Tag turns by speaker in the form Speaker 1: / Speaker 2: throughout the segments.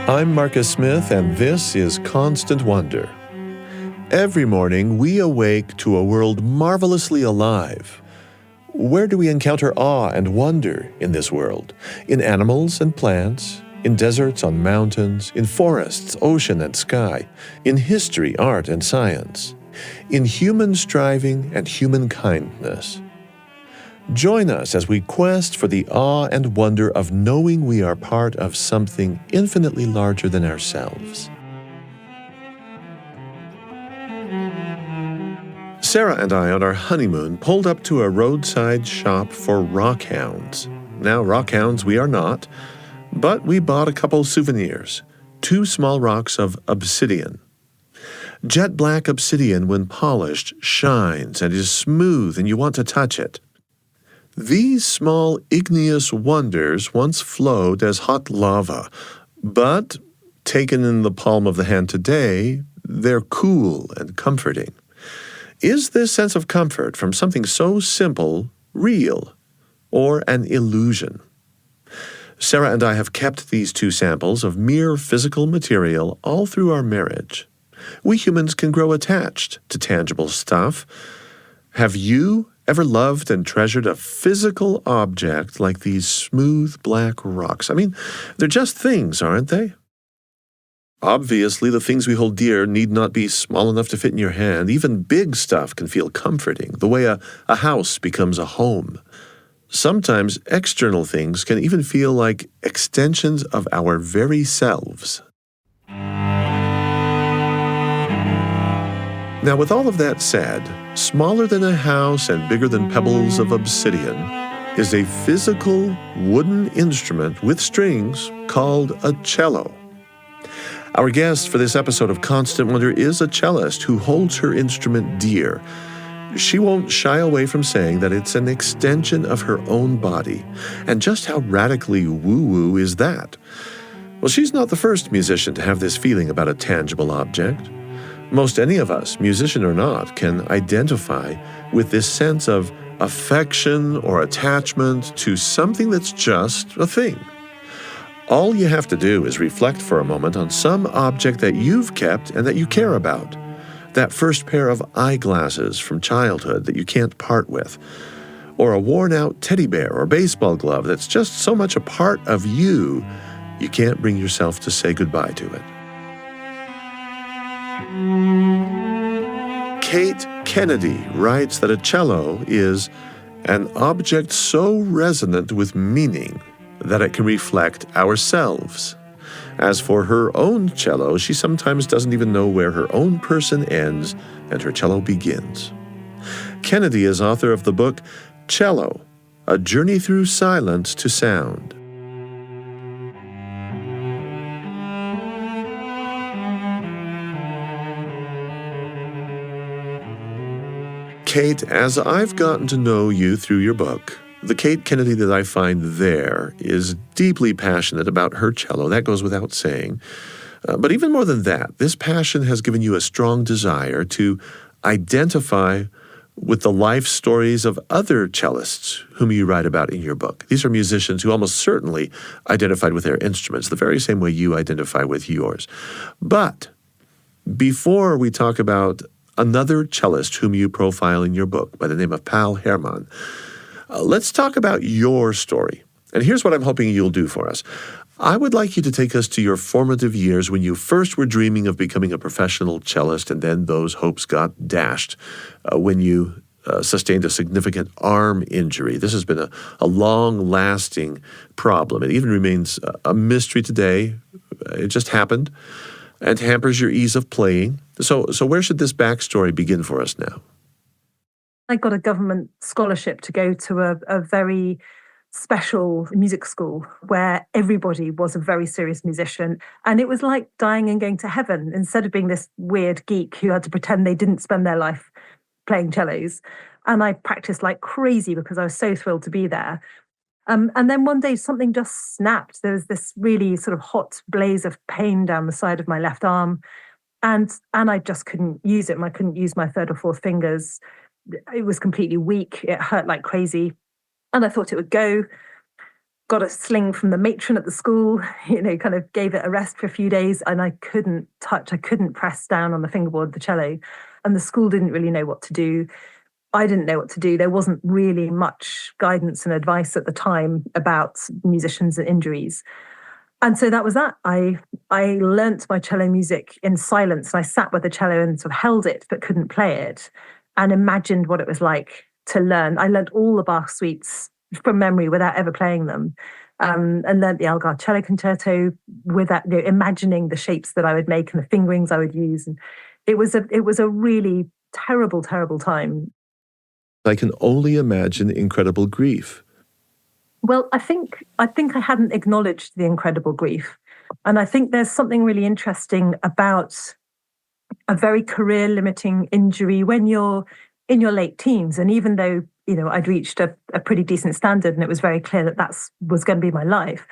Speaker 1: I'm Marcus Smith, and this is Constant Wonder. Every morning, we awake to a world marvelously alive. Where do we encounter awe and wonder in this world? In animals and plants, in deserts on mountains, in forests, ocean and sky, in history, art and science, in human striving and human kindness. Join us as we quest for the awe and wonder of knowing we are part of something infinitely larger than ourselves. Sarah and I, on our honeymoon, pulled up to a roadside shop for rockhounds. Now, rockhounds we are not, but we bought a couple souvenirs, 2 small rocks of obsidian. Jet black obsidian, when polished, shines and is smooth, and you want to touch it. These small igneous wonders once flowed as hot lava, but, taken in the palm of the hand today, they're cool and comforting. Is this sense of comfort from something so simple real, or an illusion? Sarah and I have kept these 2 samples of mere physical material all through our marriage. We humans can grow attached to tangible stuff. Have you ever loved and treasured a physical object like these smooth black rocks? I mean, they're just things, aren't they? Obviously, the things we hold dear need not be small enough to fit in your hand. Even big stuff can feel comforting, the way a house becomes a home. Sometimes external things can even feel like extensions of our very selves. Now, with all of that said, smaller than a house and bigger than pebbles of obsidian is a physical wooden instrument with strings called a cello. Our guest for this episode of Constant Wonder is a cellist who holds her instrument dear. She won't shy away from saying that it's an extension of her own body. And just how radically woo-woo is that? Well, she's not the first musician to have this feeling about a tangible object. Most any of us, musician or not, can identify with this sense of affection or attachment to something that's just a thing. All you have to do is reflect for a moment on some object that you've kept and that you care about. That first pair of eyeglasses from childhood that you can't part with. Or a worn-out teddy bear or baseball glove that's just so much a part of you, you can't bring yourself to say goodbye to it. Kate Kennedy writes that a cello is an object so resonant with meaning that it can reflect ourselves. As for her own cello, she sometimes doesn't even know where her own person ends and her cello begins. Kennedy is author of the book Cello, A Journey Through Silence to Sound. Kate, as I've gotten to know you through your book, the Kate Kennedy that I find there is deeply passionate about her cello. That goes without saying. But even more than that, this passion has given you a strong desire to identify with the life stories of other cellists whom you write about in your book. These are musicians who almost certainly identified with their instruments the very same way you identify with yours. But before we talk about another cellist whom you profile in your book by the name of Pál Hermann, let's talk about your story. And here's what I'm hoping you'll do for us. I would like you to take us to your formative years when you first were dreaming of becoming a professional cellist, and then those hopes got dashed when you sustained a significant arm injury. This has been a long-lasting problem. It even remains a mystery today. It just happened and hampers your ease of playing. So where should this backstory begin for us now?
Speaker 2: I got a government scholarship to go to a very special music school where everybody was a very serious musician. And it was like dying and going to heaven instead of being this weird geek who had to pretend they didn't spend their life playing cellos. And I practiced like crazy because I was so thrilled to be there. And then one day something just snapped. There was this really sort of hot blaze of pain down the side of my left arm. And I just couldn't use it. I couldn't use my 3rd or 4th fingers. It was completely weak. It hurt like crazy. And I thought it would go. got a sling from the matron at the school, kind of gave it a rest for a few days, and I couldn't press down on the fingerboard of the cello. And the school didn't really know what to do. I didn't know what to do. There wasn't really much guidance and advice at the time about musicians and injuries. And so that was that. I learnt my cello music in silence. I sat with the cello and sort of held it, but couldn't play it, and imagined what it was like to learn. I learnt all the Bach suites from memory without ever playing them, and learnt the Algar Cello Concerto without imagining the shapes that I would make and the fingerings I would use. And it was a really terrible, terrible time.
Speaker 1: I can only imagine incredible grief.
Speaker 2: Well, I think I hadn't acknowledged the incredible grief. And I think there's something really interesting about a very career-limiting injury when you're in your late teens. And even though, I'd reached a pretty decent standard and it was very clear that was going to be my life,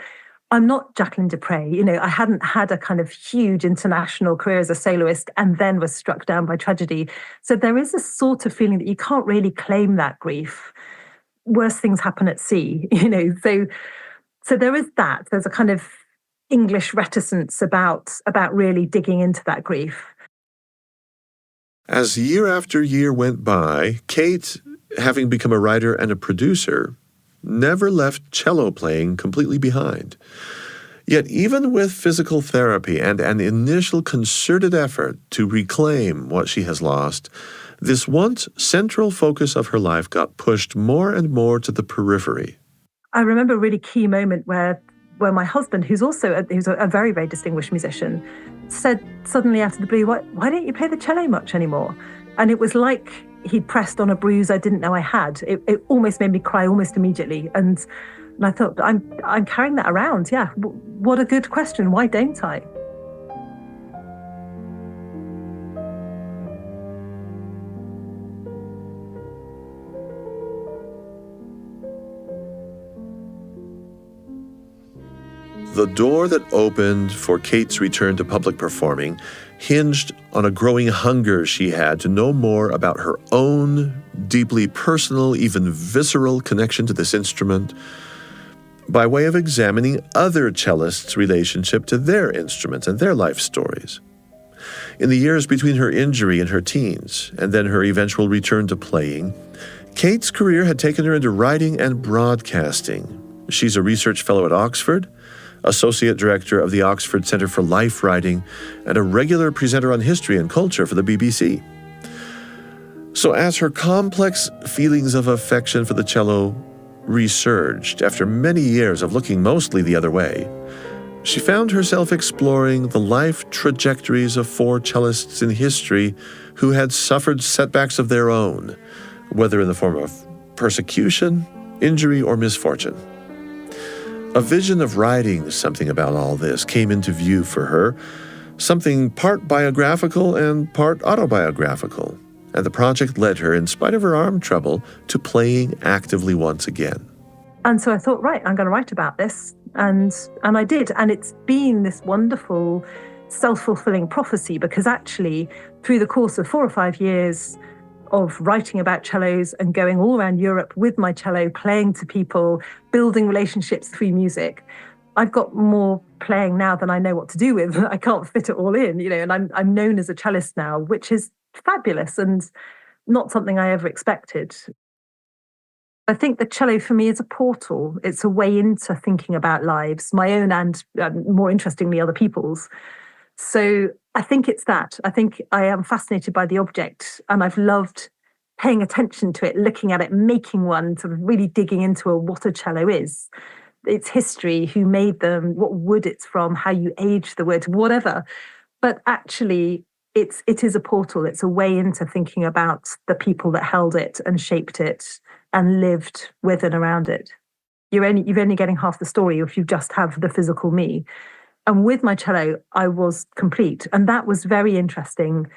Speaker 2: I'm not Jacqueline du Pré. I hadn't had a kind of huge international career as a soloist and then was struck down by tragedy. So there is a sort of feeling that you can't really claim that grief. Worse things happen at sea, So there is that. There's a kind of English reticence about really digging into that grief.
Speaker 1: As year after year went by, Kate, having become a writer and a producer, never left cello playing completely behind. Yet even with physical therapy and an initial concerted effort to reclaim what she has lost, this once central focus of her life got pushed more and more to the periphery.
Speaker 2: I remember a really key moment where my husband, who's a very, very distinguished musician, said suddenly out of the blue, why don't you play the cello much anymore? And it was like he'd pressed on a bruise I didn't know I had. It almost made me cry almost immediately. And I thought, I'm carrying that around. Yeah, what a good question. Why don't I?
Speaker 1: The door that opened for Kate's return to public performing hinged on a growing hunger she had to know more about her own deeply personal, even visceral connection to this instrument, by way of examining other cellists' relationship to their instruments and their life stories. In the years between her injury in her teens and then her eventual return to playing, Kate's career had taken her into writing and broadcasting. She's a research fellow at Oxford, associate director of the Oxford Centre for Life Writing, and a regular presenter on history and culture for the BBC. So as her complex feelings of affection for the cello resurged after many years of looking mostly the other way, she found herself exploring the life trajectories of 4 cellists in history who had suffered setbacks of their own, whether in the form of persecution, injury, or misfortune. A vision of writing something about all this came into view for her, something part biographical and part autobiographical, and the project led her, in spite of her arm trouble, to playing actively once again.
Speaker 2: And so I thought, right, I'm going to write about this, and I did. And it's been this wonderful self-fulfilling prophecy, because actually, through the course of 4 or 5 years of writing about cellos and going all around Europe with my cello, playing to people, building relationships through music, I've got more playing now than I know what to do with. I can't fit it all in, and I'm known as a cellist now, which is fabulous and not something I ever expected. I think the cello for me is a portal. It's a way into thinking about lives, my own and more interestingly, other people's. So I think it's that. I think I am fascinated by the object, and I've loved paying attention to it, looking at it, making one, sort of really digging into what a cello is, its history, who made them, what wood it's from, how you age the wood, whatever. But actually, it is a portal. It's a way into thinking about the people that held it and shaped it and lived with and around it. You're only getting half the story if you just have the physical me. And with my cello, I was complete. And that was very interesting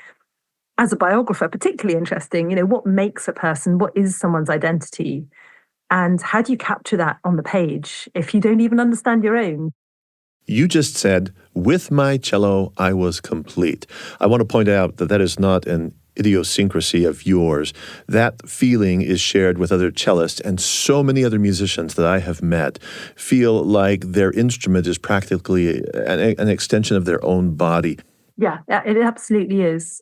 Speaker 2: as a biographer, particularly interesting. What makes a person? What is someone's identity? And how do you capture that on the page if you don't even understand your own?
Speaker 1: You just said, with my cello, I was complete. I want to point out that is not an idiosyncrasy of yours, that feeling is shared with other cellists, and so many other musicians that I have met feel like their instrument is practically an extension of their own body.
Speaker 2: Yeah, it absolutely is.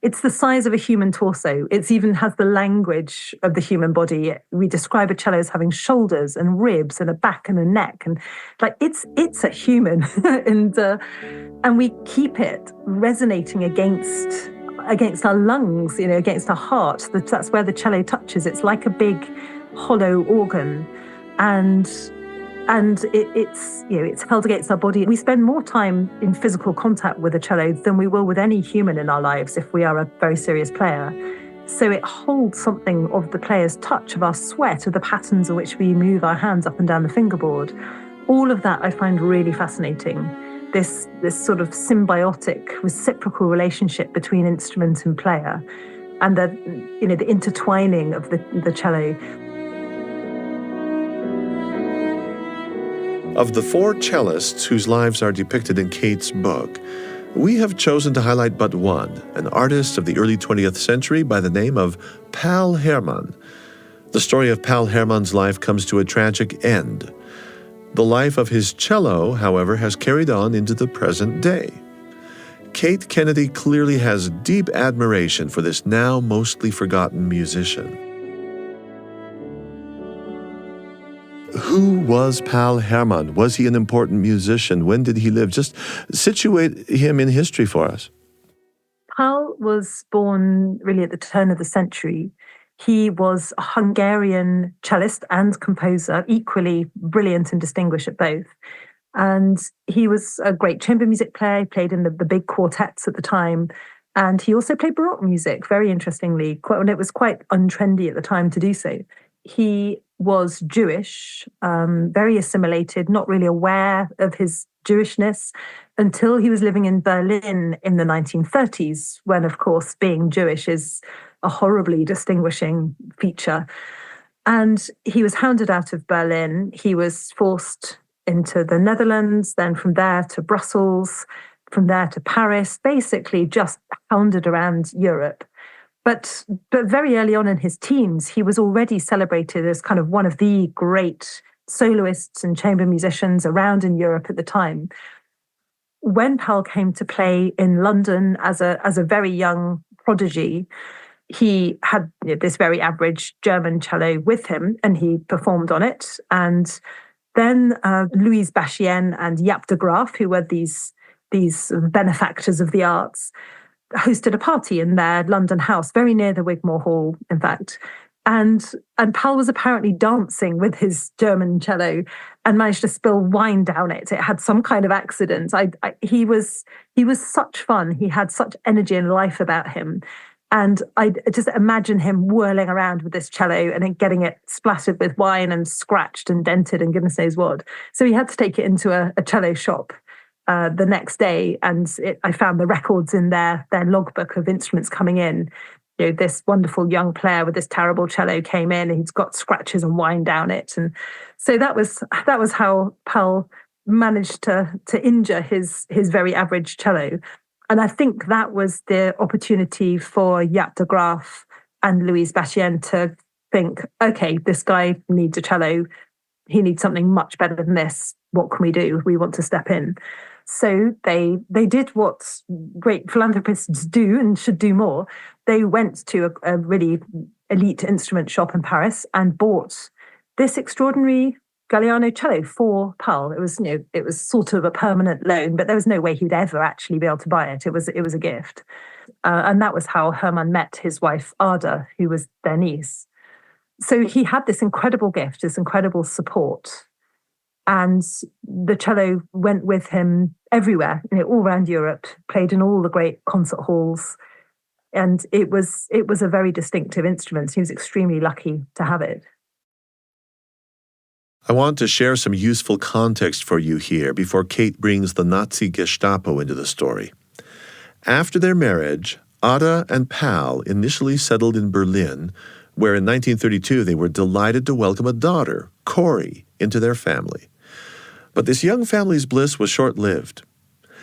Speaker 2: It's the size of a human torso. It even has the language of the human body. We describe a cello as having shoulders and ribs and a back and a neck, and like it's a human, and we keep it resonating against our lungs, against our heart. That's where the cello touches. It's like a big hollow organ, and it's held against our body. We spend more time in physical contact with a cello than we will with any human in our lives if we are a very serious player. So it holds something of the player's touch, of our sweat, of the patterns in which we move our hands up and down the fingerboard. All of that I find really fascinating. This sort of symbiotic, reciprocal relationship between instrument and player, and the intertwining of the cello.
Speaker 1: Of the 4 cellists whose lives are depicted in Kate's book, we have chosen to highlight but one, an artist of the early 20th century by the name of Pál Hermann. The story of Pál Hermann's life comes to a tragic end. The life of his cello, however, has carried on into the present day. Kate Kennedy clearly has deep admiration for this now mostly forgotten musician. Who was Pál Hermann? Was he an important musician? When did he live? Just situate him in history for us.
Speaker 2: Pál was born really at the turn of the century. He was a Hungarian cellist and composer, equally brilliant and distinguished at both. And he was a great chamber music player. He played in the big quartets at the time. And he also played Baroque music, very interestingly, and it was quite untrendy at the time to do so. He was Jewish, very assimilated, not really aware of his Jewishness until he was living in Berlin in the 1930s, when, of course, being Jewish is a horribly distinguishing feature. And he was hounded out of Berlin. He was forced into the Netherlands, then from there to Brussels, from there to Paris, basically just hounded around Europe. But very early on in his teens, he was already celebrated as kind of one of the great soloists and chamber musicians around in Europe at the time. When Pál came to play in London as a very young prodigy, he had this very average German cello with him, and he performed on it. And then Louise Bachien and Jaap de Graaf, who were these benefactors of the arts, hosted a party in their London house, very near the Wigmore Hall, in fact. And Pál was apparently dancing with his German cello and managed to spill wine down it. It had some kind of accident. He was such fun. He had such energy and life about him. And I just imagine him whirling around with this cello and then getting it splattered with wine and scratched and dented and goodness knows what. So he had to take it into a cello shop the next day, and I found the records in their logbook of instruments coming in. This wonderful young player with this terrible cello came in, and he's got scratches and wine down it, and so that was how Pál managed to injure his very average cello. And I think that was the opportunity for Jaap de Graaf and Louise Bachien to think, okay, this guy needs a cello. He needs something much better than this. What can we do? We want to step in. So they did what great philanthropists do and should do more. They went to a really elite instrument shop in Paris and bought this extraordinary Galliano cello for Pál. It was sort of a permanent loan, but there was no way he'd ever actually be able to buy it. It was a gift. And that was how Herman met his wife, Ada, who was their niece. So he had this incredible gift, this incredible support. And the cello went with him everywhere, all around Europe, played in all the great concert halls. And it was a very distinctive instrument. He was extremely lucky to have it.
Speaker 1: I want to share some useful context for you here before Kate brings the Nazi Gestapo into the story. After their marriage, Ada and Pál initially settled in Berlin, where in 1932 they were delighted to welcome a daughter, Corrie, into their family. But this young family's bliss was short-lived.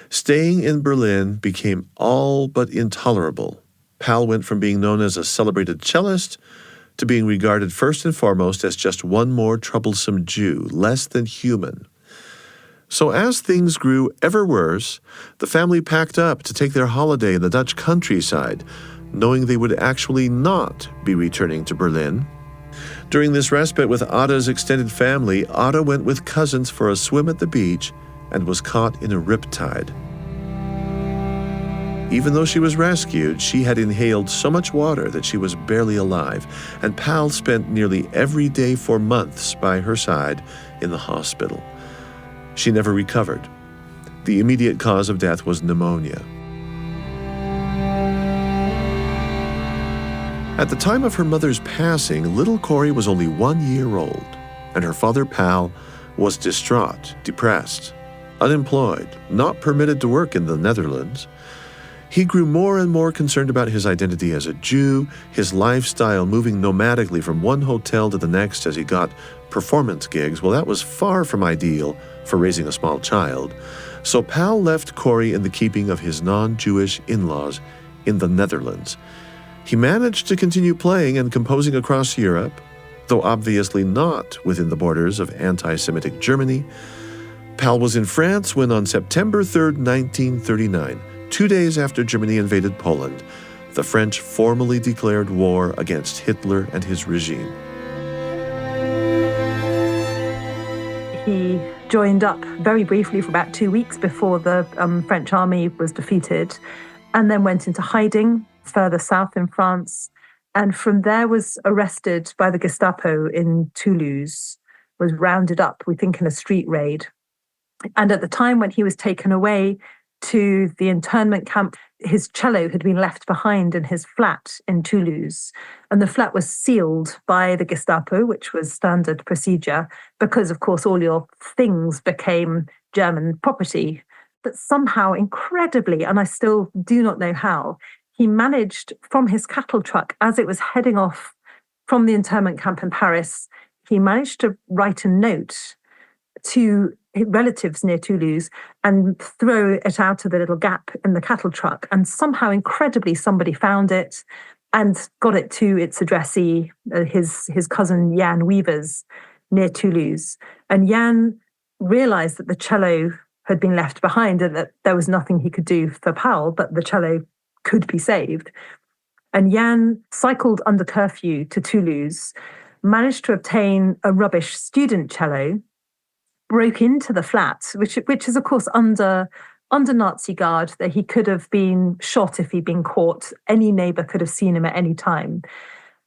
Speaker 1: Staying in Berlin became all but intolerable. Pál went from being known as a celebrated cellist to being regarded first and foremost as just one more troublesome Jew, less than human. So as things grew ever worse, the family packed up to take their holiday in the Dutch countryside, knowing they would actually not be returning to Berlin. During this respite with Ada's extended family, Ada went with cousins for a swim at the beach and was caught in a riptide. Even though she was rescued, she had inhaled so much water that she was barely alive, and Pál spent nearly every day for months by her side in the hospital. She never recovered. The immediate cause of death was pneumonia. At the time of her mother's passing, little Corrie was only 1 year old, and her father Pál was distraught, depressed, unemployed, not permitted to work in the Netherlands. He grew more and more concerned about his identity as a Jew, his lifestyle moving nomadically from one hotel to the next as he got performance gigs. Well, that was far from ideal for raising a small child. So Pál left Corrie in the keeping of his non-Jewish in-laws in the Netherlands. He managed to continue playing and composing across Europe, though obviously not within the borders of anti-Semitic Germany. Pál was in France when on September 3rd, 1939, 2 days after Germany invaded Poland, the French formally declared war against Hitler and his regime.
Speaker 2: He joined up very briefly for about 2 weeks before the French army was defeated, and then went into hiding further south in France, and from there was arrested by the Gestapo in Toulouse, was rounded up, we think, in a street raid. And at the time when he was taken away to the internment camp, his cello had been left behind in his flat in Toulouse. And the flat was sealed by the Gestapo, which was standard procedure, because, of course, all your things became German property. But somehow, incredibly, and I still do not know how, he managed from his cattle truck, as it was heading off from the internment camp in Paris, he managed to write a note to relatives near Toulouse and throw it out of the little gap in the cattle truck. And somehow, incredibly, somebody found it and got it to its addressee, his cousin Jan Weavers, near Toulouse. And Jan realized that the cello had been left behind and that there was nothing he could do for Pál, but the cello could be saved. And Jan cycled under curfew to Toulouse, managed to obtain a rubbish student cello, broke into the flat, which is, of course, under Nazi guard, that he could have been shot if he'd been caught. Any neighbor could have seen him at any time.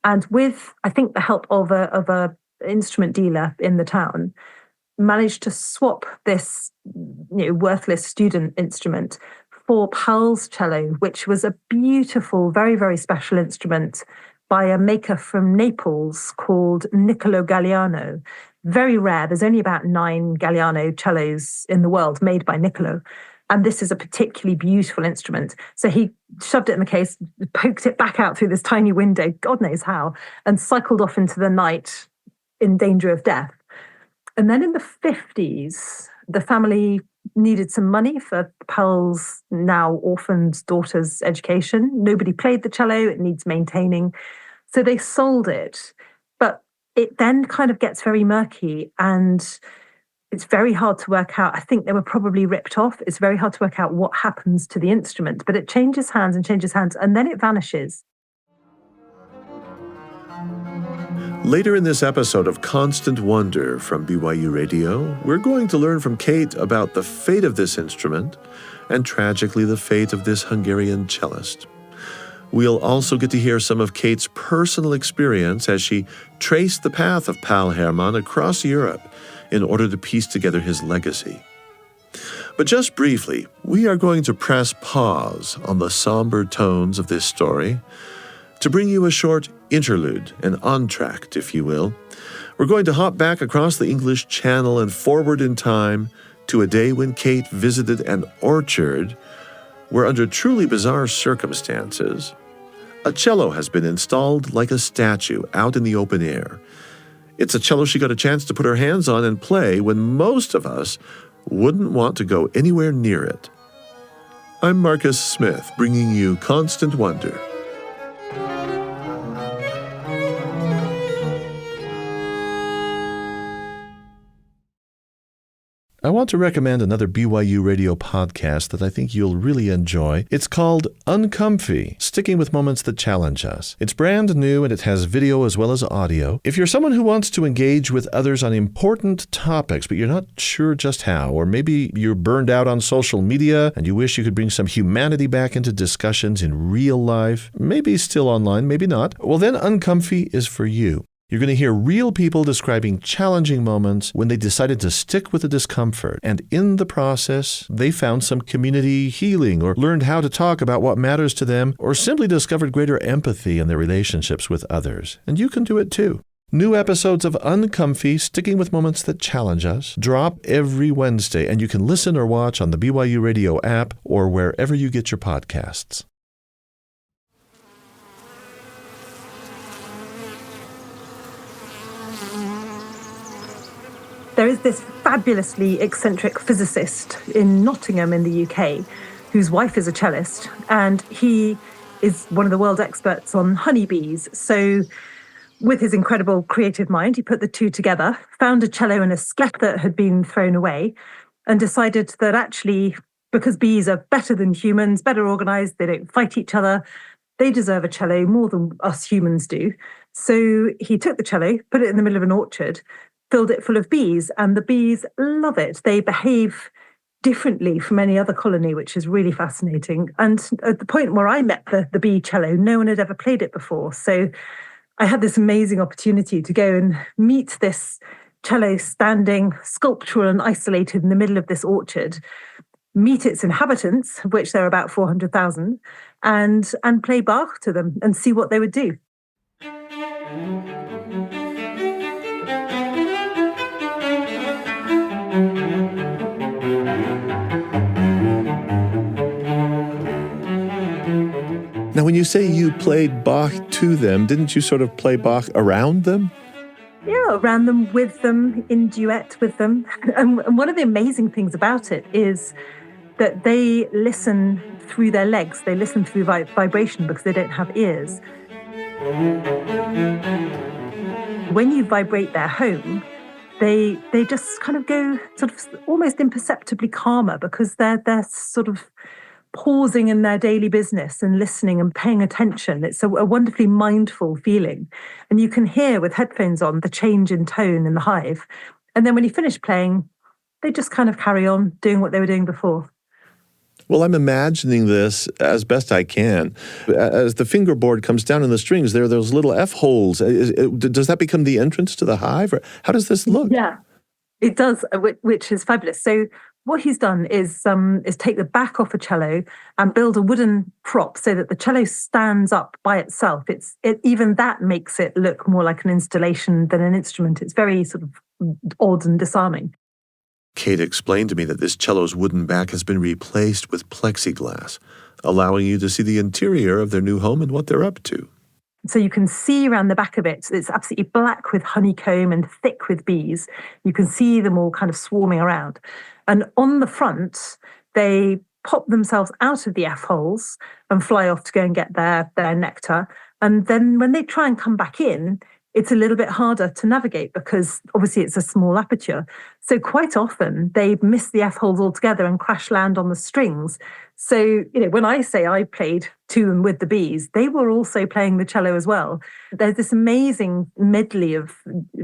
Speaker 2: And with, I think, the help of a instrument dealer in the town, managed to swap this worthless student instrument for Pál's cello, which was a beautiful, very, very special instrument by a maker from Naples called Niccolo Galliano. Very rare. There's only about 9 Galliano cellos in the world made by Niccolo. And this is a particularly beautiful instrument. So he shoved it in the case, poked it back out through this tiny window, God knows how, and cycled off into the night in danger of death. And then in the 50s, the family needed some money for Pál's now orphaned daughter's education. Nobody played the cello. It needs maintaining. So they sold it. But it then kind of gets very murky and it's very hard to work out. I think they were probably ripped off. It's very hard to work out what happens to the instrument, but it changes hands and then it vanishes.
Speaker 1: Later in this episode of Constant Wonder from BYU Radio, we're going to learn from Kate about the fate of this instrument and, tragically, the fate of this Hungarian cellist. We'll also get to hear some of Kate's personal experience as she traced the path of Pál Hermann across Europe in order to piece together his legacy. But just briefly, we are going to press pause on the somber tones of this story to bring you a short interlude, an entr'acte, if you will. We're going to hop back across the English Channel and forward in time to a day when Kate visited an orchard where, under truly bizarre circumstances, a cello has been installed like a statue out in the open air. It's a cello she got a chance to put her hands on and play when most of us wouldn't want to go anywhere near it. I'm Marcus Smith, bringing you Constant Wonder. I want to recommend another BYU radio podcast that I think you'll really enjoy. It's called Uncomfy, Sticking with Moments That Challenge Us. It's brand new and it has video as well as audio. If you're someone who wants to engage with others on important topics, but you're not sure just how, or maybe you're burned out on social media and you wish you could bring some humanity back into discussions in real life, maybe still online, maybe not, well then Uncomfy is for you. You're going to hear real people describing challenging moments when they decided to stick with the discomfort. And in the process, they found some community healing or learned how to talk about what matters to them or simply discovered greater empathy in their relationships with others. And you can do it too. New episodes of Uncomfy, Sticking with Moments That Challenge Us, drop every Wednesday, and you can listen or watch on the BYU Radio app or wherever you get your podcasts.
Speaker 2: There is this fabulously eccentric physicist in Nottingham in the UK whose wife is a cellist, and he is one of the world experts on honeybees. So with his incredible creative mind, he put the two together, found a cello and a skep that had been thrown away, and decided that actually, because bees are better than humans, better organized, they don't fight each other, they deserve a cello more than us humans do. So he took the cello, put it in the middle of an orchard, filled it full of bees, and the bees love it. They behave differently from any other colony, which is really fascinating. And at the point where I met the bee cello, no one had ever played it before. So I had this amazing opportunity to go and meet this cello standing sculptural and isolated in the middle of this orchard, meet its inhabitants, of which there are about 400,000, and play Bach to them and see what they would do.
Speaker 1: Now, when you say you played Bach to them, didn't you sort of play Bach around them?
Speaker 2: Yeah, around them, with them, in duet with them. And one of the amazing things about it is that they listen through their legs. They listen through vibration because they don't have ears. When you vibrate their home, they just kind of go sort of almost imperceptibly calmer because they're sort of pausing in their daily business and listening and paying attention. It's a wonderfully mindful feeling. And you can hear with headphones on the change in tone in the hive. And then when you finish playing, they just kind of carry on doing what they were doing before.
Speaker 1: Well, I'm imagining this as best I can. As the fingerboard comes down in the strings, there are those little F holes. Does that become the entrance to the hive? Or how does this look?
Speaker 2: Yeah, it does, which is fabulous. So what he's done is take the back off a cello and build a wooden prop so that the cello stands up by itself. Even that makes it look more like an installation than an instrument. It's very sort of odd and disarming.
Speaker 1: Kate explained to me that this cello's wooden back has been replaced with plexiglass, allowing you to see the interior of their new home and what they're up to.
Speaker 2: So you can see around the back of it, it's absolutely black with honeycomb and thick with bees. You can see them all kind of swarming around. And on the front, they pop themselves out of the F-holes and fly off to go and get their nectar. And then when they try and come back in, it's a little bit harder to navigate because obviously it's a small aperture. So quite often they miss the F-holes altogether and crash land on the strings. So, when I say I played to and with the bees, they were also playing the cello as well. There's this amazing medley of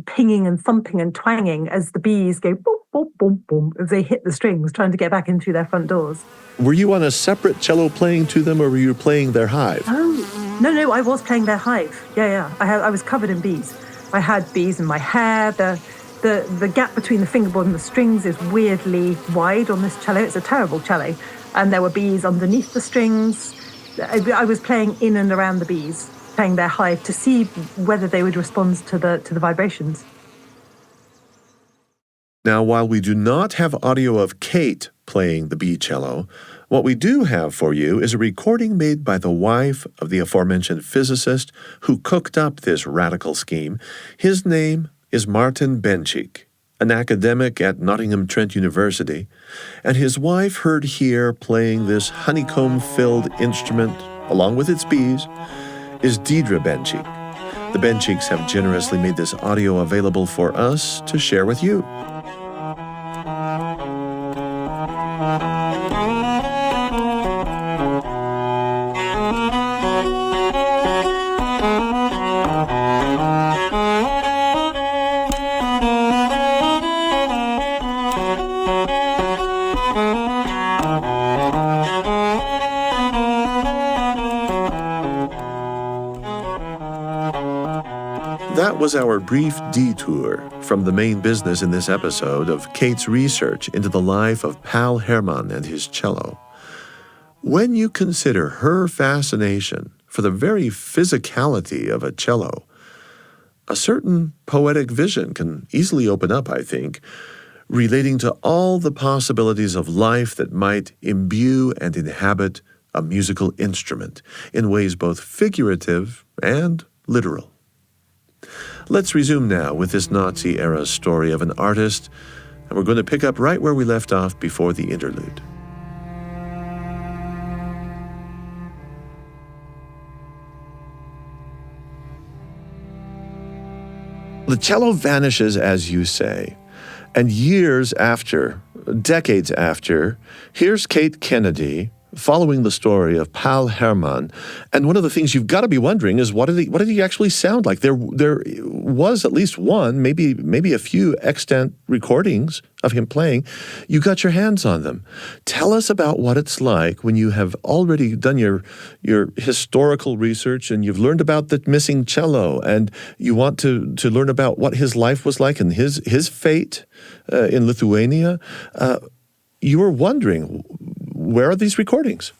Speaker 2: pinging and thumping and twanging as the bees go boom, boom, boom, boom, as they hit the strings, trying to get back in through their front doors.
Speaker 1: Were you on a separate cello playing to them, or were you playing their hive?
Speaker 2: Oh, no, I was playing their hive. Yeah. I was covered in bees. I had bees in my hair. The gap between the fingerboard and the strings is weirdly wide on this cello. It's a terrible cello. And there were bees underneath the strings. I was playing in and around the bees, playing their hive to see whether they would respond to the vibrations.
Speaker 1: Now, while we do not have audio of Kate playing the bee cello, what we do have for you is a recording made by the wife of the aforementioned physicist who cooked up this radical scheme. His name is Martin Benchik, an academic at Nottingham Trent University, and his wife heard here playing this honeycomb-filled instrument, along with its bees, is Deidre Benchik. The Benchiks have generously made this audio available for us to share with you. that was our brief detour from the main business in this episode of Kate's research into the life of Pál Hermann and his cello. When you consider her fascination for the very physicality of a cello, a certain poetic vision can easily open up, I think, relating to all the possibilities of life that might imbue and inhabit a musical instrument in ways both figurative and literal. Let's resume now with this Nazi-era story of an artist, and we're going to pick up right where we left off before the interlude. The cello vanishes, as you say, and years after, decades after, here's Kate Kennedy following the story of Pál Hermann, and one of the things you've got to be wondering is what did he actually sound like? There was at least one, maybe a few extant recordings of him playing. You got your hands on them. Tell us about what it's like when you have already done your historical research and you've learned about the Missing Cello, and you want to learn about what his life was like and his fate in Lithuania. You were wondering, where are these recordings?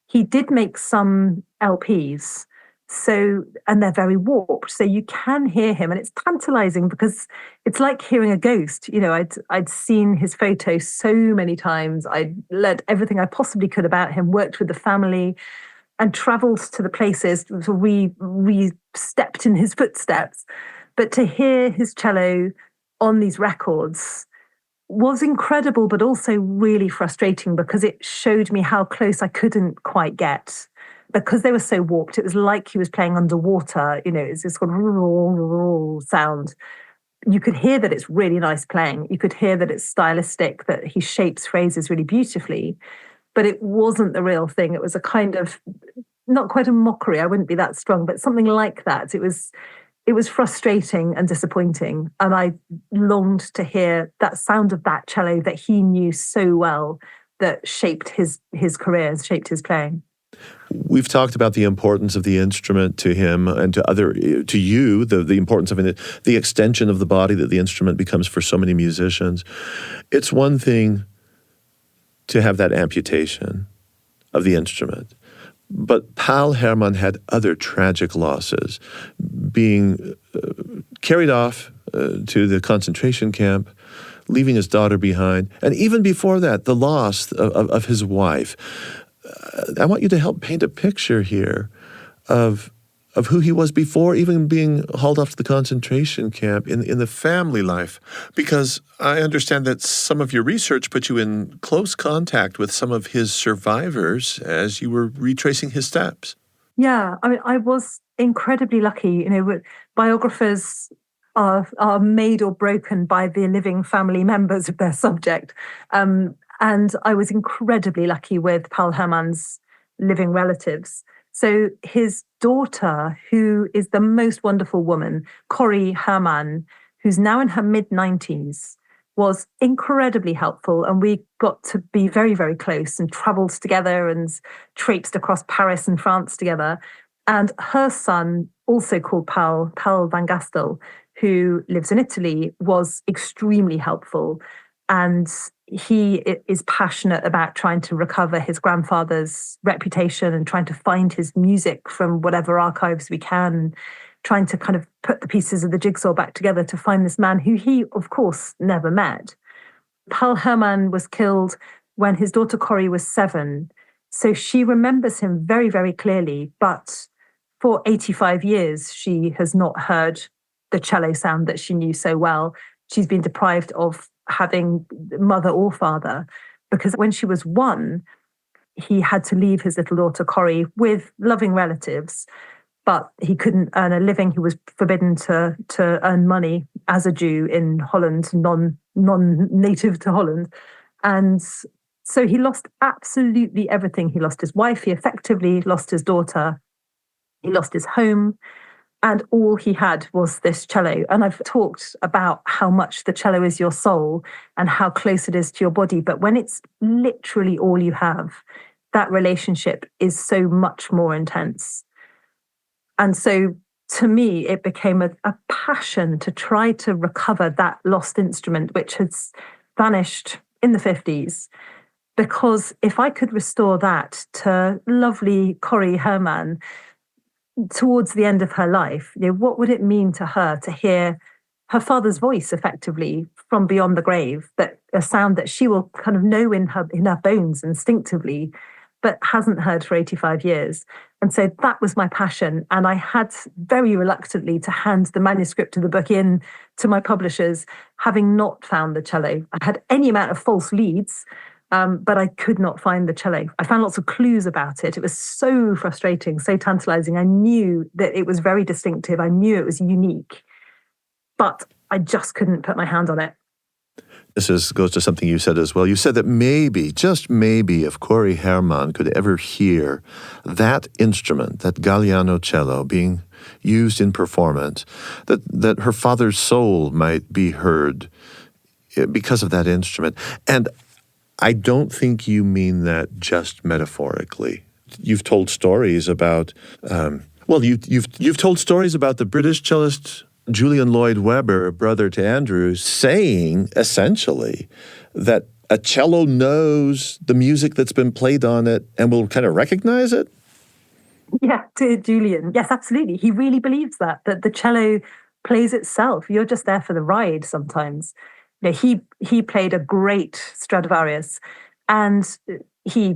Speaker 2: He did make some LPs, and they're very warped, so you can hear him, and it's tantalizing because it's like hearing a ghost. You know, I'd seen his photo so many times. I'd learned everything I possibly could about him, worked with the family, and traveled to the places. So we stepped in his footsteps. But to hear his cello on these records was incredible, but also really frustrating because it showed me how close I couldn't quite get because they were so warped. It was like he was playing underwater. You know, it's this sort of sound. You could hear that it's really nice playing. You could hear that it's stylistic, that he shapes phrases really beautifully, but it wasn't the real thing. It was a kind of, not quite a mockery, I wouldn't be that strong, but something like that. It was frustrating and disappointing, and I longed to hear that sound of that cello that he knew so well, that shaped his career, shaped his playing.
Speaker 1: We've talked about the importance of the instrument to him and to you, the importance of it, the extension of the body that the instrument becomes for so many musicians. It's one thing to have that amputation of the instrument. But Pál Hermann had other tragic losses, being carried off to the concentration camp, leaving his daughter behind, and even before that, the loss of his wife. I want you to help paint a picture here of who he was before even being hauled off to the concentration camp in the family life, because I understand that some of your research put you in close contact with some of his survivors as you were retracing his steps.
Speaker 2: Yeah, I mean, I was incredibly lucky. You know, biographers are made or broken by the living family members of their subject. And I was incredibly lucky with Pál Hermann's living relatives. So his daughter, who is the most wonderful woman, Corrie Herman, who's now in her mid-90s, was incredibly helpful. And we got to be very, very close and traveled together and traipsed across Paris and France together. And her son, also called Pál van Gastel, who lives in Italy, was extremely helpful. And he is passionate about trying to recover his grandfather's reputation and trying to find his music from whatever archives we can, trying to kind of put the pieces of the jigsaw back together to find this man who he, of course, never met. Pál Hermann was killed when his daughter Corrie was 7. So she remembers him very, very clearly. But for 85 years, she has not heard the cello sound that she knew so well. She's been deprived of having mother or father, because when she was 1, he had to leave his little daughter Corrie with loving relatives, but he couldn't earn a living. He was forbidden to earn money as a Jew in Holland, non-native to Holland. And so he lost absolutely everything. He lost his wife, he effectively lost his daughter, he lost his home, and all he had was this cello. And I've talked about how much the cello is your soul and how close it is to your body. But when it's literally all you have, that relationship is so much more intense. And so to me, it became a passion to try to recover that lost instrument, which has vanished in the 50s. Because if I could restore that to lovely Corrie Herman towards the end of her life, what would it mean to her to hear her father's voice effectively from beyond the grave, that a sound that she will kind of know in her bones instinctively, but hasn't heard for 85 years. And so that was my passion. And I had very reluctantly to hand the manuscript of the book in to my publishers, having not found the cello. I had any amount of false leads, but I could not find the cello. I found lots of clues about it. It was so frustrating, so tantalizing. I knew that it was very distinctive. I knew it was unique, but I just couldn't put my hand on it.
Speaker 1: This goes to something you said as well. You said that maybe, just maybe, if Corrie Hermann could ever hear that instrument, that Galliano cello, being used in performance, that her father's soul might be heard because of that instrument. And I don't think you mean that just metaphorically. You've told stories about, you've told stories about the British cellist Julian Lloyd Webber, brother to Andrew, saying essentially that a cello knows the music that's been played on it and will kind of recognize it.
Speaker 2: Yeah, to Julian. Yes, absolutely. He really believes that the cello plays itself. You're just there for the ride sometimes. He played a great Stradivarius, and he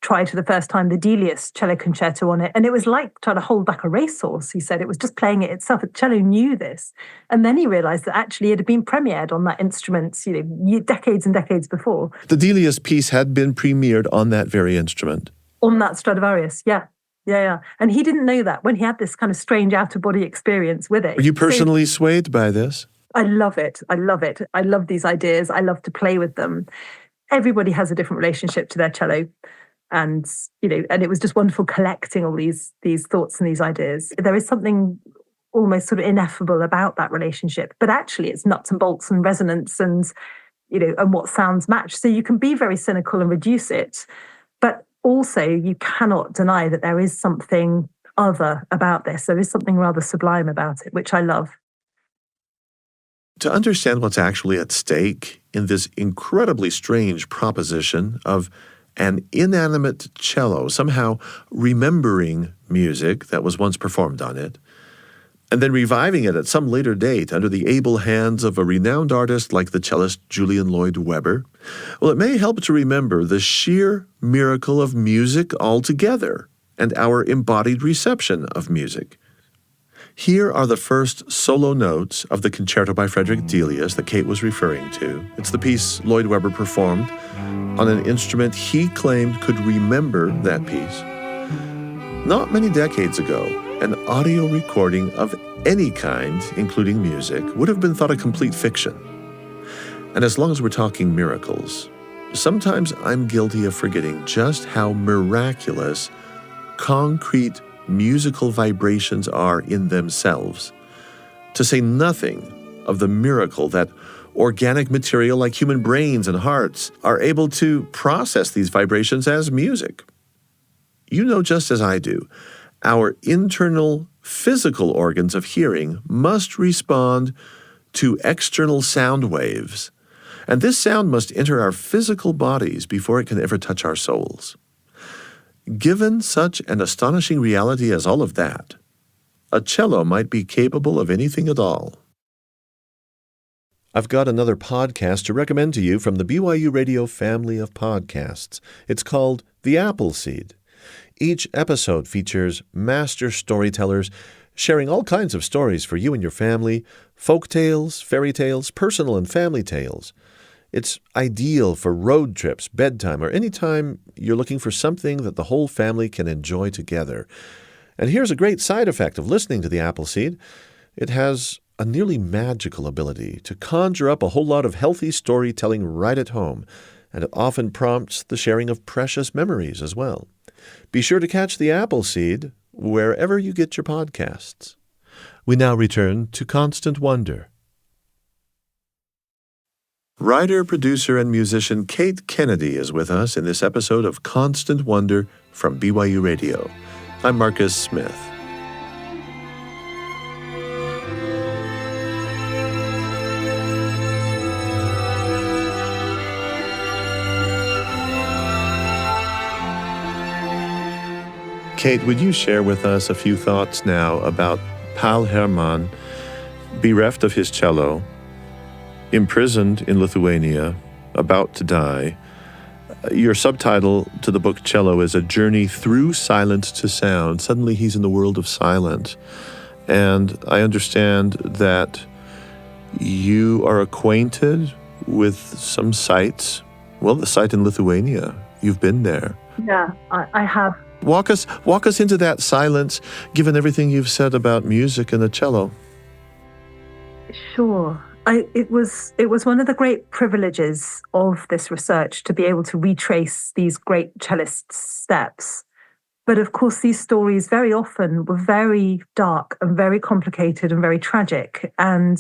Speaker 2: tried for the first time the Delius cello concerto on it, and it was like trying to hold back a racehorse. He said it was just playing it itself. The cello knew this, and then he realized that actually it had been premiered on that instrument, decades and decades before.
Speaker 1: The Delius piece had been premiered on that very instrument.
Speaker 2: On that Stradivarius, yeah. And he didn't know that when he had this kind of strange out-of-body experience with it.
Speaker 1: Were you personally swayed by this?
Speaker 2: I love it. I love these ideas. I love to play with them. Everybody has a different relationship to their cello. And, and it was just wonderful collecting all these thoughts and these ideas. There is something almost sort of ineffable about that relationship, but actually it's nuts and bolts and resonance and, and what sounds match. So you can be very cynical and reduce it, but also you cannot deny that there is something other about this. There is something rather sublime about it, which I love.
Speaker 1: To understand what's actually at stake in this incredibly strange proposition of an inanimate cello somehow remembering music that was once performed on it, and then reviving it at some later date under the able hands of a renowned artist like the cellist Julian Lloyd Webber, well, it may help to remember the sheer miracle of music altogether and our embodied reception of music. Here are the first solo notes of the Concerto by Frederick Delius that Kate was referring to. It's the piece Lloyd Webber performed on an instrument he claimed could remember that piece. Not many decades ago, an audio recording of any kind, including music, would have been thought a complete fiction. And as long as we're talking miracles, sometimes I'm guilty of forgetting just how miraculous concrete musical vibrations are in themselves, to say nothing of the miracle that organic material like human brains and hearts are able to process these vibrations as music. You know just as I do, our internal physical organs of hearing must respond to external sound waves, and this sound must enter our physical bodies before it can ever touch our souls. Given such an astonishing reality as all of that, a cello might be capable of anything at all. I've got another podcast to recommend to you from the BYU Radio family of podcasts. It's called The Appleseed. Each episode features master storytellers sharing all kinds of stories for you and your family, folk tales, fairy tales, personal and family tales. It's ideal for road trips, bedtime, or any time you're looking for something that the whole family can enjoy together. And here's a great side effect of listening to the Appleseed. It has a nearly magical ability to conjure up a whole lot of healthy storytelling right at home, and it often prompts the sharing of precious memories as well. Be sure to catch the Appleseed wherever you get your podcasts. We now return to Constant Wonder. Writer, producer, and musician Kate Kennedy is with us in this episode of Constant Wonder from BYU Radio. I'm Marcus Smith. Kate, would you share with us a few thoughts now about Pál Hermann, bereft of his cello, imprisoned in Lithuania, about to die? Your subtitle to the book Cello is A Journey Through Silence to Sound. Suddenly he's in the world of silence. And I understand that you are acquainted with some sites. Well, the site in Lithuania. You've been there.
Speaker 2: Yeah, I have.
Speaker 1: Walk us into that silence, given everything you've said about music and the cello.
Speaker 2: Sure. It was one of the great privileges of this research to be able to retrace these great cellist steps. But of course, these stories very often were very dark and very complicated and very tragic. And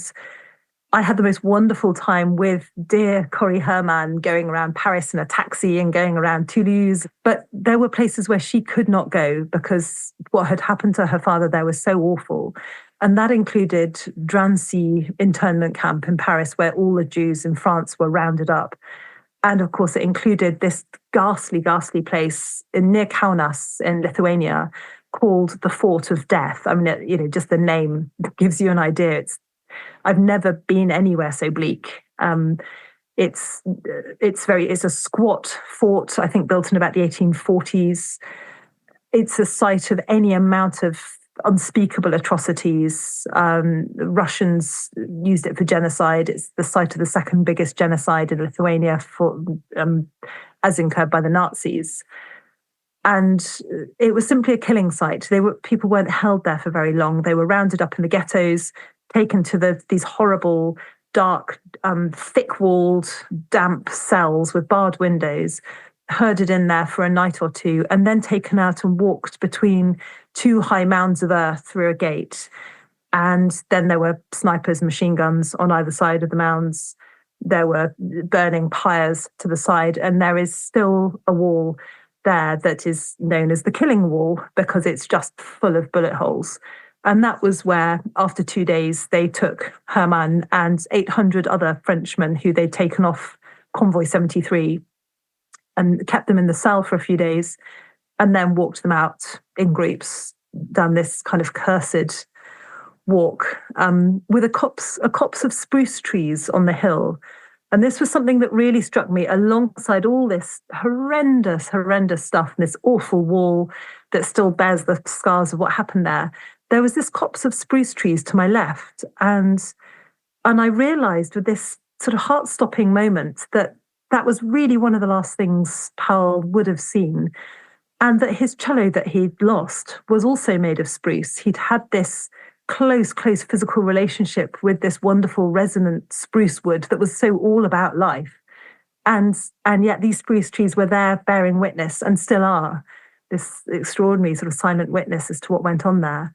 Speaker 2: I had the most wonderful time with dear Corrie Herman going around Paris in a taxi and going around Toulouse. But there were places where she could not go because what had happened to her father there was so awful. And that included Drancy internment camp in Paris, where all the Jews in France were rounded up. And of course, it included this ghastly, ghastly place near Kaunas in Lithuania called the Fort of Death. I mean, just the name gives you an idea. I've never been anywhere so bleak. It's a squat fort, I think, built in about the 1840s. It's a site of any amount of unspeakable atrocities. Russians used it for genocide. It's the site of the second biggest genocide in Lithuania as incurred by the Nazis. And it was simply a killing site. People weren't held there for very long. They were rounded up in the ghettos, taken to these horrible, dark, thick-walled, damp cells with barred windows, herded in there for a night or two, and then taken out and walked between two high mounds of earth through a gate. And then there were snipers, machine guns on either side of the mounds. There were burning pyres to the side, and there is still a wall there that is known as the killing wall because it's just full of bullet holes. And that was where, after 2 days, they took Herman and 800 other Frenchmen who they'd taken off Convoy 73 and kept them in the cell for a few days and then walked them out in groups down this kind of cursed walk with a copse of spruce trees on the hill. And this was something that really struck me alongside all this horrendous, horrendous stuff and this awful wall that still bears the scars of what happened there. There was this copse of spruce trees to my left. And I realized with this sort of heart-stopping moment that was really one of the last things Pál would have seen. And that his cello that he'd lost was also made of spruce. He'd had this close physical relationship with this wonderful resonant spruce wood that was so all about life. And yet these spruce trees were there bearing witness and still are, this extraordinary sort of silent witness as to what went on there.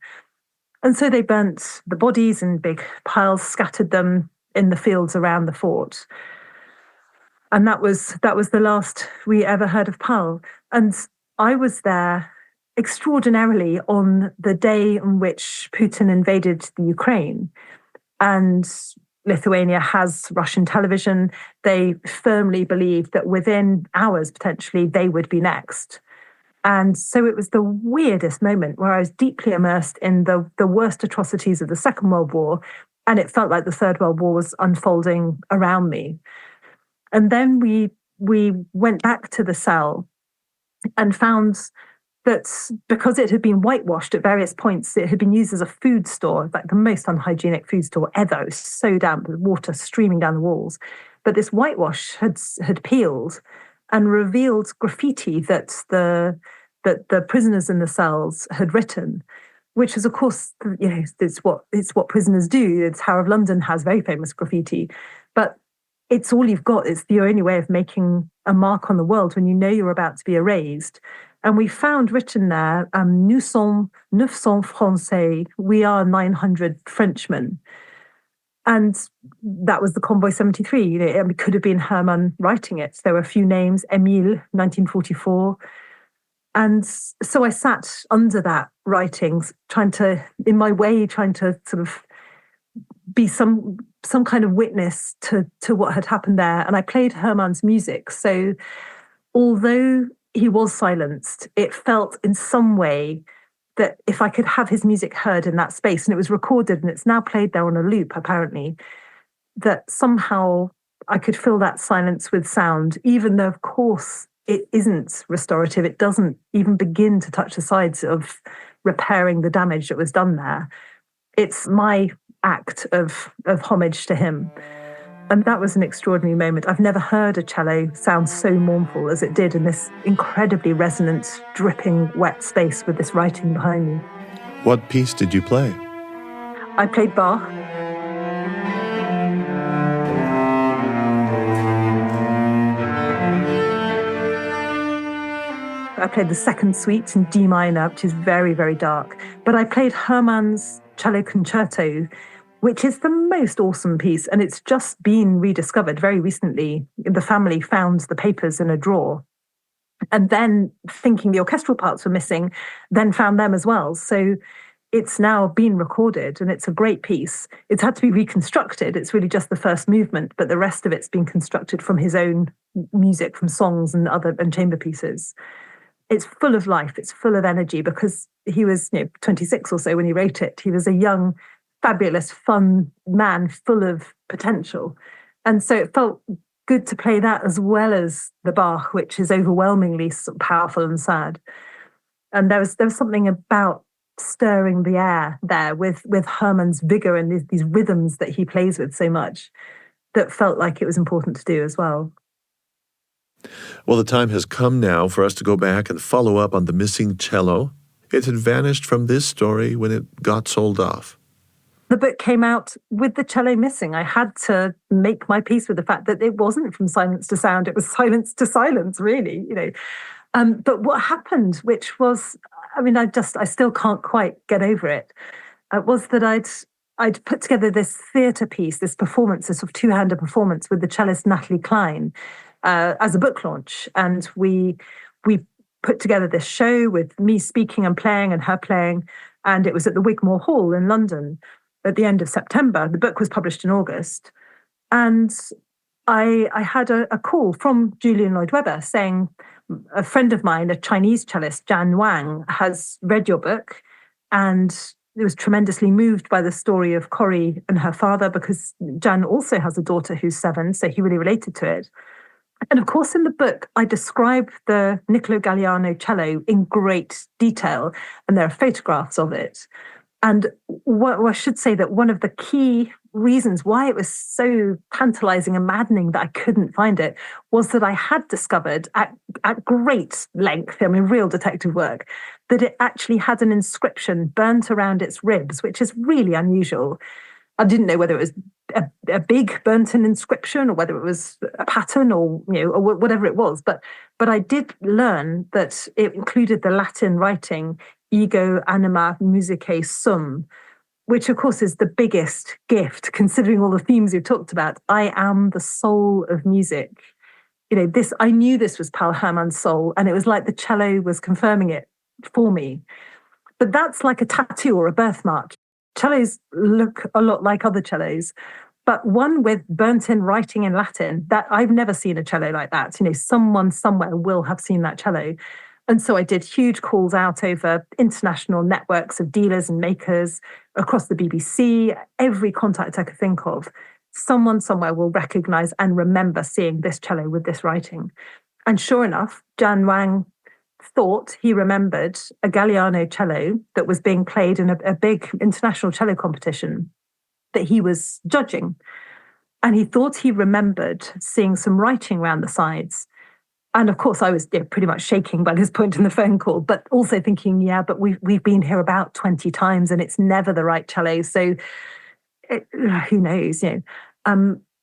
Speaker 2: And so they burnt the bodies in big piles, scattered them in the fields around the fort. And that was the last we ever heard of Pál. And I was there extraordinarily on the day on which Putin invaded the Ukraine. And Lithuania has Russian television. They firmly believed that within hours, potentially, they would be next. And so it was the weirdest moment where I was deeply immersed in the worst atrocities of the Second World War. And it felt like the Third World War was unfolding around me. And then we went back to the cell and found that because it had been whitewashed at various points, it had been used as a food store, like the most unhygienic food store ever. It was so damp with water streaming down the walls. But this whitewash had peeled and revealed graffiti that the prisoners in the cells had written, which is, of course, it's what prisoners do. It's Tower of London has very famous graffiti, but it's all you've got. It's the only way of making a mark on the world when you know you're about to be erased. And we found written there, nous sommes 900 Français, we are 900 Frenchmen. And that was the Convoy 73. It could have been Herman writing it. There were a few names, Émile, 1944. And so I sat under that writing, trying to sort of be some kind of witness to what had happened there. And I played Herman's music. So although he was silenced, it felt in some way that if I could have his music heard in that space, and it was recorded and it's now played there on a loop, apparently, that somehow I could fill that silence with sound, even though, of course, it isn't restorative. It doesn't even begin to touch the sides of repairing the damage that was done there. It's my act of homage to him. And that was an extraordinary moment. I've never heard a cello sound so mournful as it did in this incredibly resonant, dripping, wet space with this writing behind me.
Speaker 1: What piece did you play?
Speaker 2: I played Bach. I played the second suite in D minor, which is very, very dark. But I played Herman's Cello Concerto, which is the most awesome piece. And it's just been rediscovered very recently. The family found the papers in a drawer. And then, thinking the orchestral parts were missing, then found them as well. So it's now been recorded, and it's a great piece. It's had to be reconstructed. It's really just the first movement, but the rest of it's been constructed from his own music, from songs and chamber pieces. It's full of life. It's full of energy, because he was 26 or so when he wrote it. He was a young, fabulous, fun man full of potential. And so it felt good to play that as well as the Bach, which is overwhelmingly sort of powerful and sad. And there was something about stirring the air there with Herman's vigor and these rhythms that he plays with so much that felt like it was important to do as well.
Speaker 1: Well, the time has come now for us to go back and follow up on the Missing Cello. It had vanished from this story when it got sold off.
Speaker 2: The book came out with the cello missing. I had to make my peace with the fact that it wasn't from silence to sound. It was silence to silence, really, But what happened, which was, I still can't quite get over it, was that I'd put together this theatre piece, this performance, this sort of two-hander performance with the cellist Natalie Klein, as a book launch. And we put together this show with me speaking and playing and her playing. And it was at the Wigmore Hall in London at the end of September. The book was published in August. And I had a call from Julian Lloyd-Webber saying, a friend of mine, a Chinese cellist, Jan Wang, has read your book and was tremendously moved by the story of Corrie and her father, because Jan also has a daughter who's 7, so he really related to it. And of course, in the book, I describe the Niccolo Galliano cello in great detail, and there are photographs of it. And I should say that one of the key reasons why it was so tantalizing and maddening that I couldn't find it was that I had discovered at great length, real detective work, that it actually had an inscription burnt around its ribs, which is really unusual. I didn't know whether it was a big burnt-in inscription or whether it was a pattern or whatever it was. But I did learn that it included the Latin writing "Ego anima musicae sum," which of course is the biggest gift considering all the themes you've talked about. I am the soul of music. I knew this was Pál Hermann's soul, and it was like the cello was confirming it for me. But that's like a tattoo or a birthmark. Cellos look a lot like other cellos, but one with burnt-in writing in Latin, that I've never seen a cello like that. Someone somewhere will have seen that cello. And so I did huge calls out over international networks of dealers and makers across the BBC, every contact I could think of. Someone somewhere will recognize and remember seeing this cello with this writing. And sure enough, Jan Wang thought he remembered a Galliano cello that was being played in a big international cello competition that he was judging. And he thought he remembered seeing some writing around the sides. And of course, I was pretty much shaking by this point in the phone call, but also thinking, but we've been here about 20 times and it's never the right cello. So who knows,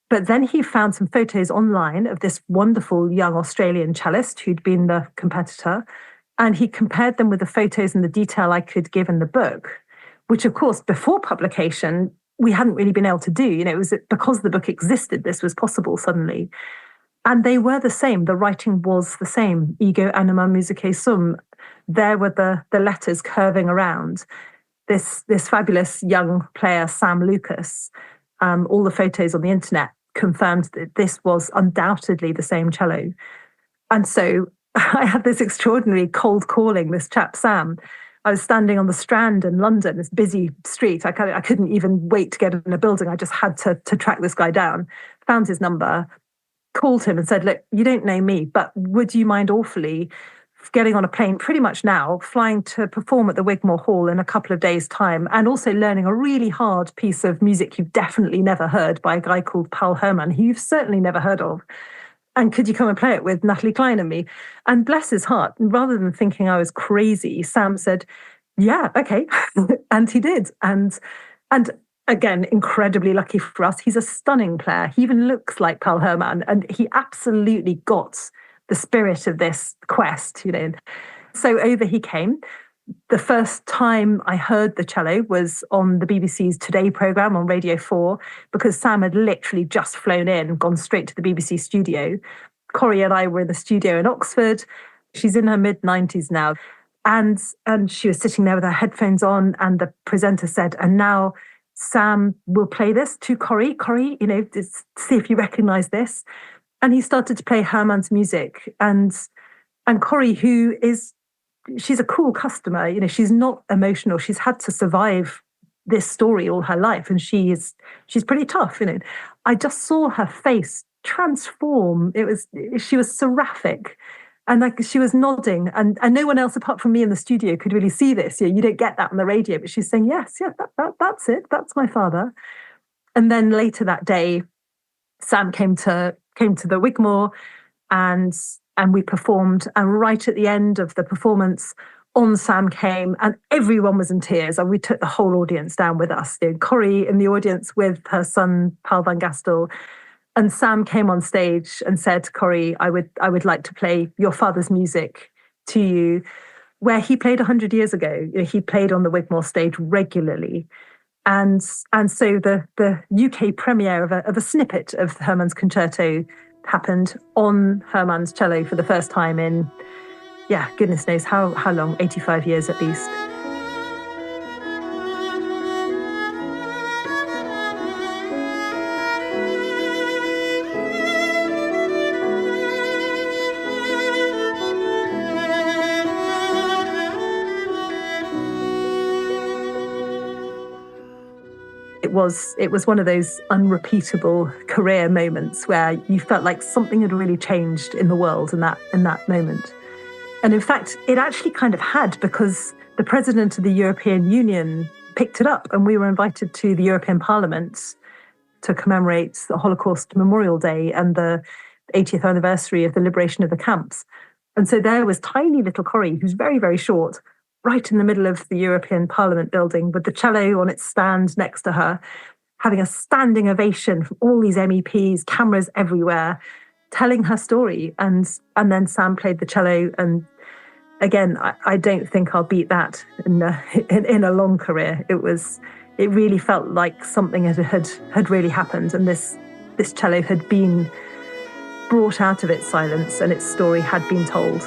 Speaker 2: But then he found some photos online of this wonderful young Australian cellist who'd been the competitor, and he compared them with the photos and the detail I could give in the book, which, of course, before publication, we hadn't really been able to do. It was because the book existed, this was possible suddenly. And they were the same. The writing was the same. Ego anima musicae sum. There were the letters curving around. This fabulous young player, Sam Lucas, all the photos on the internet confirmed that this was undoubtedly the same cello. And so I had this extraordinary cold calling, this chap, Sam. I was standing on the Strand in London, this busy street. I couldn't even wait to get in a building. I just had to track this guy down. Found his number, called him and said, look, you don't know me, but would you mind awfully getting on a plane pretty much now, flying to perform at the Wigmore Hall in a couple of days' time, and also learning a really hard piece of music you've definitely never heard by a guy called Pál Hermann, who you've certainly never heard of. And could you come and play it with Natalie Klein and me? And bless his heart, rather than thinking I was crazy, Sam said, yeah, okay. And he did. And again, incredibly lucky for us, he's a stunning player. He even looks like Pál Hermann, and he absolutely got the spirit of this quest, So over he came. The first time I heard the cello was on the BBC's Today programme on Radio 4, because Sam had literally just flown in, gone straight to the BBC studio. Corrie and I were in the studio in Oxford. She's in her mid-90s now. And she was sitting there with her headphones on, and the presenter said, and now Sam will play this to Corrie. Corrie, see if you recognise this. And he started to play Herman's music. And Corrie, she's a cool customer, she's not emotional. She's had to survive this story all her life, and she's pretty tough, I just saw her face transform. She was seraphic, and she was nodding, and no one else apart from me in the studio could really see this. You don't get that on the radio, but she's saying, yes, yeah, that's it. That's my father. And then later that day, Sam came to the Wigmore, and we performed. And right at the end of the performance, On Sam came, and everyone was in tears. And we took the whole audience down with us. Corrie in the audience with her son, Paul van Gastel. And Sam came on stage and said, Corrie, I would like to play your father's music to you, where he played 100 years ago. He played on the Wigmore stage regularly. And so the UK premiere of a snippet of Herman's Concerto happened on Herman's Cello for the first time in, goodness knows how long, 85 years at least. It was one of those unrepeatable career moments where you felt like something had really changed in the world in that moment. And in fact, it actually kind of had, because the president of the European Union picked it up, and we were invited to the European Parliament to commemorate the Holocaust Memorial Day and the 80th anniversary of the liberation of the camps. And so there was tiny little Corrie, who's very, very short, right in the middle of the European Parliament building with the cello on its stand next to her, having a standing ovation from all these MEPs, cameras everywhere, telling her story. And then Sam played the cello. And again, I don't think I'll beat that in a long career. It really felt like something had really happened. And this cello had been brought out of its silence, and its story had been told.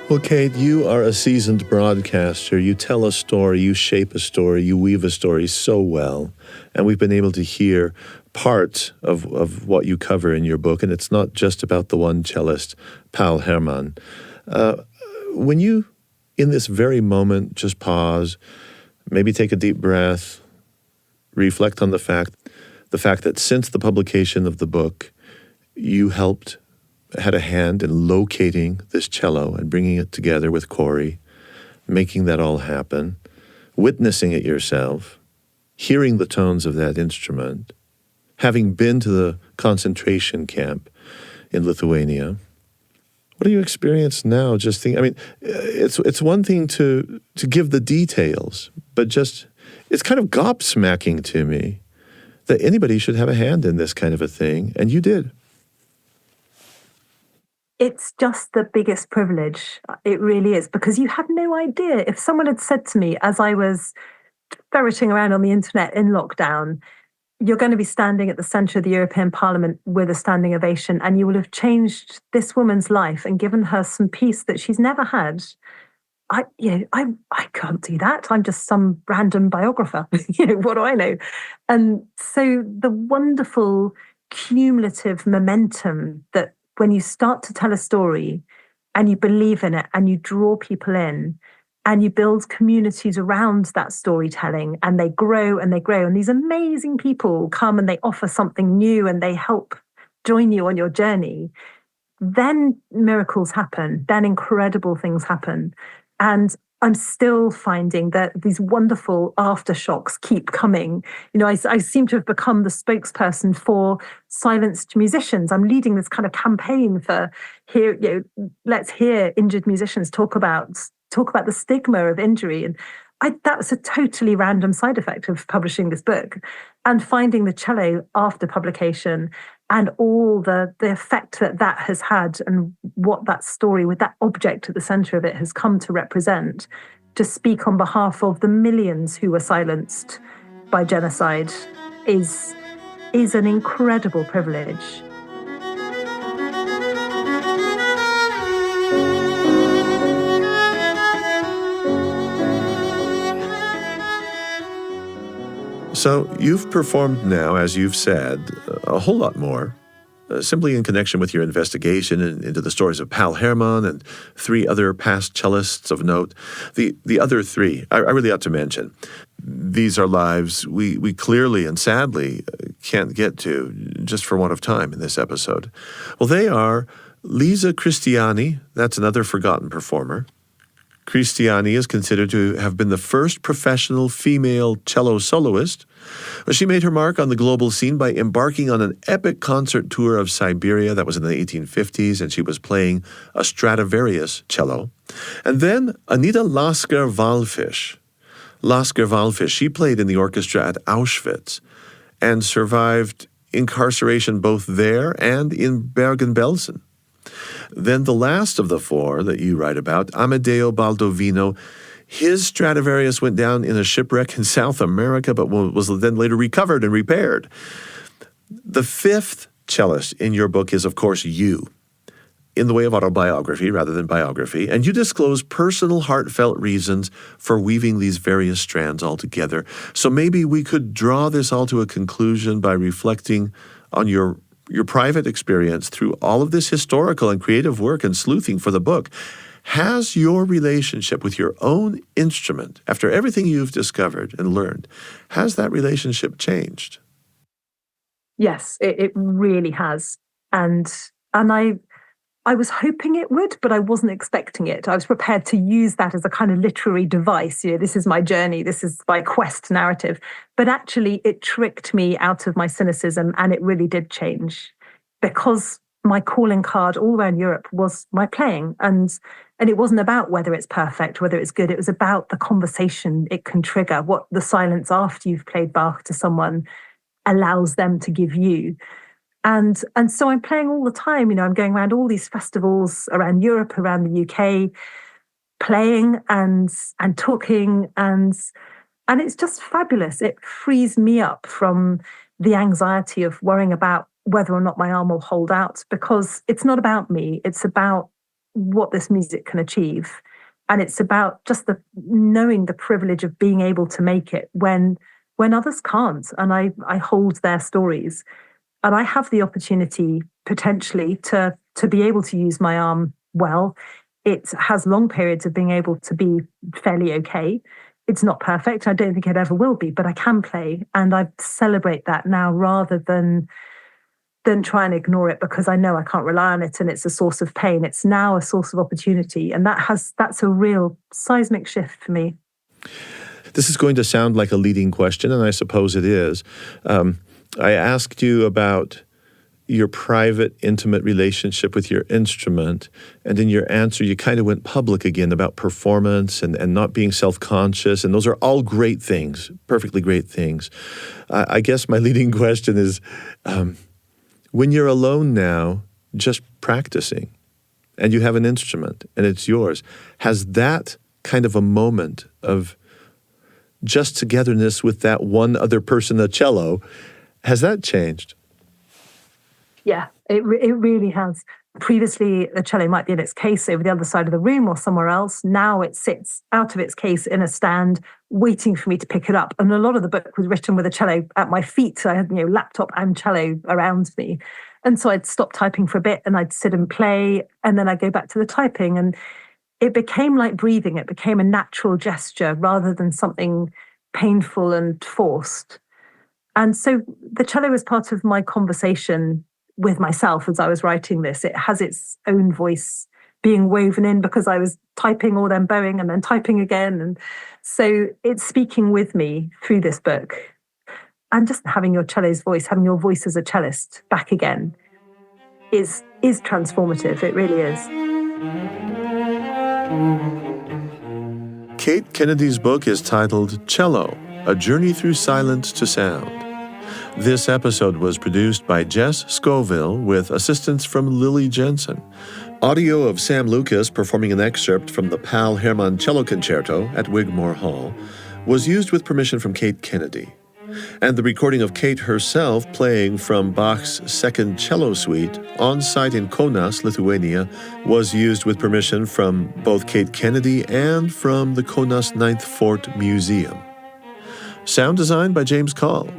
Speaker 1: Well, Kate, you are a seasoned broadcaster. You tell a story, you shape a story, you weave a story so well. And we've been able to hear part of what you cover in your book. And it's not just about the one cellist, Pál Hermann. When you, in this very moment, just pause, maybe take a deep breath, reflect on the fact that since the publication of the book, you had a hand in locating this cello and bringing it together with Corrie, making that all happen, witnessing it yourself, hearing the tones of that instrument, having been to the concentration camp in Lithuania. What do you experience now? It's one thing to give the details, but it's kind of gobsmacking to me that anybody should have a hand in this kind of a thing, and you did.
Speaker 2: It's just the biggest privilege. It really is, because you had no idea. If someone had said to me as I was ferreting around on the internet in lockdown, you're going to be standing at the centre of the European Parliament with a standing ovation, and you will have changed this woman's life and given her some peace that she's never had, I can't do that. I'm just some random biographer. What do I know? And so the wonderful cumulative momentum that when you start to tell a story and you believe in it and you draw people in and you build communities around that storytelling and they grow and they grow. And these amazing people come and they offer something new and they help join you on your journey. Then miracles happen, then incredible things happen. And I'm still finding that these wonderful aftershocks keep coming. I seem to have become the spokesperson for silenced musicians. I'm leading this kind of campaign for let's hear injured musicians talk about the stigma of injury. And that was a totally random side effect of publishing this book and finding the cello after publication and all the effect that has had and what that story with that object at the center of it has come to represent, to speak on behalf of the millions who were silenced by genocide is an incredible privilege.
Speaker 1: So you've performed now, as you've said, a whole lot more, simply in connection with your investigation into the stories of Pál Hermann and 3 other past cellists of note. The other 3, I really ought to mention. These are lives we clearly and sadly can't get to just for want of time in this episode. Well, they are Lisa Christristiani, that's another forgotten performer. Christristiani is considered to have been the first professional female cello soloist. She made her mark on the global scene by embarking on an epic concert tour of Siberia. That was in the 1850s, and she was playing a Stradivarius cello. And then Anita Lasker-Wallfisch. Lasker-Wallfisch, she played in the orchestra at Auschwitz and survived incarceration both there and in Bergen-Belsen. Then the last of the 4 that you write about, Amedeo Baldovino, his Stradivarius went down in a shipwreck in South America, but was then later recovered and repaired. The 5th cellist in your book is, of course, you, in the way of autobiography rather than biography, and you disclose personal, heartfelt reasons for weaving these various strands all together. So maybe we could draw this all to a conclusion by reflecting on your private experience through all of this historical and creative work and sleuthing for the book. Has your relationship with your own instrument, after everything you've discovered and learned, has that relationship changed?
Speaker 2: Yes, it really has. And I was hoping it would, but I wasn't expecting it. I was prepared to use that as a kind of literary device. This is my journey, this is my quest narrative. But actually, it tricked me out of my cynicism, and it really did change, because my calling card all around Europe was my playing. And it wasn't about whether it's perfect, whether it's good. It was about the conversation it can trigger, what the silence after you've played Bach to someone allows them to give you. And so I'm playing all the time. I'm going around all these festivals around Europe, around the UK, playing and talking, and it's just fabulous. It frees me up from the anxiety of worrying about whether or not my arm will hold out, because it's not about me. It's about what this music can achieve. And it's about just knowing the privilege of being able to make it when others can't. And I hold their stories. And I have the opportunity potentially to be able to use my arm well. It has long periods of being able to be fairly okay. It's not perfect. I don't think it ever will be, but I can play. And I celebrate that now rather than try and ignore it because I know I can't rely on it and it's a source of pain. It's now a source of opportunity. And that's a real seismic shift for me.
Speaker 1: This is going to sound like a leading question, and I suppose it is. I asked you about your private, intimate relationship with your instrument, and in your answer, you kind of went public again about performance and not being self-conscious, and those are all great things, perfectly great things. I guess my leading question is, when you're alone now, just practicing, and you have an instrument, and it's yours, has that kind of a moment of just togetherness with that one other person, the cello, has that changed?
Speaker 2: Yeah, it really has. Previously, the cello might be in its case over the other side of the room or somewhere else. Now it sits out of its case in a stand, waiting for me to pick it up. And a lot of the book was written with a cello at my feet. So I had, laptop and cello around me. And so I'd stop typing for a bit and I'd sit and play, and then I'd go back to the typing. And it became like breathing. It became a natural gesture rather than something painful and forced. And so the cello was part of my conversation with myself as I was writing this. It has its own voice being woven in because I was typing or then bowing and then typing again. And so it's speaking with me through this book. And just having your cello's voice, having your voice as a cellist back again is transformative. It really is.
Speaker 1: Kate Kennedy's book is titled Cello, A Journey Through Silence to Sound. This episode was produced by Jess Scoville with assistance from Lily Jensen. Audio of Sam Lucas performing an excerpt from the Pál Hermann Cello Concerto at Wigmore Hall was used with permission from Kate Kennedy. And the recording of Kate herself playing from Bach's Second Cello Suite on site in Kaunas, Lithuania, was used with permission from both Kate Kennedy and from the Kaunas Ninth Fort Museum. Sound design by James Call.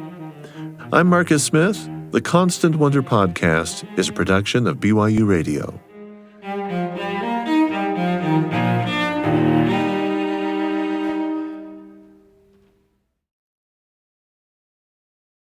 Speaker 1: I'm Marcus Smith. The Constant Wonder Podcast is a production of BYU Radio.